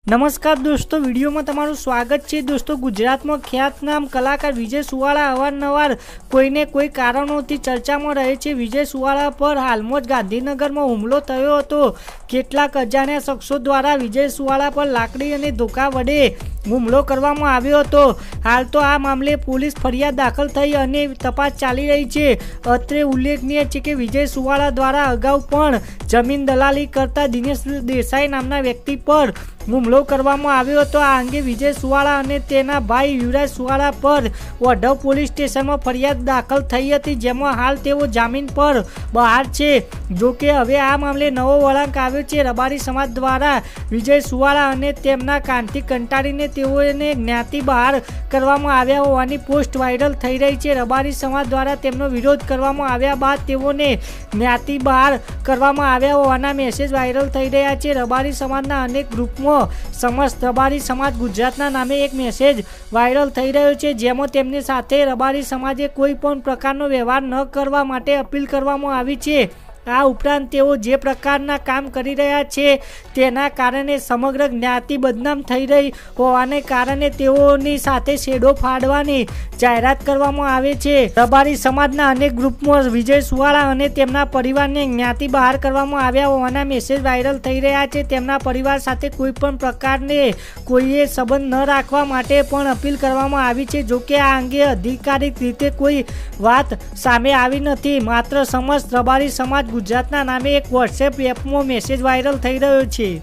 નમસ્કાર દોસ્તો, વિડીયોમાં તમારું સ્વાગત છે। દોસ્તો, ગુજરાતમાં ખ્યાતનામ કલાકાર વિજય સુવાળા અવારનવાર કોઈને કોઈ કારણોથી ચર્ચામાં રહે છે। વિજય સુવાળા પર હાલમાં જ ગાંધીનગરમાં હુમલો થયો હતો। કેટલાક અજાણ્યા શખ્સો દ્વારા વિજય સુવાળા પર લાકડી અને ધોકા વડે હુમલો કરવામાં આવ્યો હતો। હાલ તો આ મામલે પોલીસ ફરિયાદ દાખલ થઈ અને તપાસ ચાલી રહી છે। અત્રે ઉલ્લેખનીય છે કે વિજય સુવાળા દ્વારા અગાઉ પણ જમીન દલાલી કરતા દિનેશ દેસાઈ નામના વ્યક્તિ પર હુમલો કરવામાં આવ્યો હતો। આ અંગે વિજય સુવાળા અને તેના ભાઈ યુવરાજ સુવાળા પર વઢવ પોલીસ સ્ટેશનમાં ફરિયાદ દાખલ થઈ હતી, જેમાં હાલ તેઓ જામીન પર બહાર છે। જોકે હવે આ મામલે નવો વળાંક આવ્યો છે। રબારી સમાજ દ્વારા વિજય સુવાળા અને તેમના કાનથી કંટાળીને તેઓને જ્ઞાતિ બહાર કરવામાં આવ્યા હોવાની પોસ્ટ વાયરલ થઈ રહી છે। રબારી સમાજ દ્વારા તેમનો વિરોધ કરવામાં આવ્યા બાદ તેઓને જ્ઞાતિ બહાર કરવામાં આવ્યા હોવાના મેસેજ વાયરલ થઈ રહ્યા છે। રબારી સમાજના અનેક ગ્રુપમાં સમસ્ત રબારી સમાજ ગુજરાતના નામે એક મેસેજ વાયરલ થઈ રહ્યો છે, જેમાં તેમની સાથે રબારી સમાજે કોઈ પણ પ્રકારનો વ્યવહાર ન કરવા માટે અપીલ કરવામાં આવી છે। આ ઉપરાંત તેઓ જે પ્રકારના કામ કરી રહ્યા છે તેના કારણે સમગ્ર જ્ઞાતિ બદનામ થઈ રહી હોવાને કારણે તેઓની સાથે છેડો ફાડવાની જાહેરાત કરવામાં આવે છે। રબારી સમાજના અનેક ગ્રુપમાં વિજય સુવાળા અને તેમના પરિવારને જ્ઞાતિ બહાર કરવામાં આવ્યા હોવાના મેસેજ વાયરલ થઈ રહ્યા છે। તેમના પરિવાર સાથે કોઈ પણ પ્રકારને કોઈએ સંબંધ ન રાખવા માટે પણ અપીલ કરવામાં આવી છે। જોકે આ અંગે અધિકારિક રીતે કોઈ વાત સામે આવી નથી। માત્ર સમસ્ત રબારી સમાજ ગુજરાતના નામે એક વોટ્સએપ એપમાં મેસેજ વાયરલ થઈ રહ્યો છે।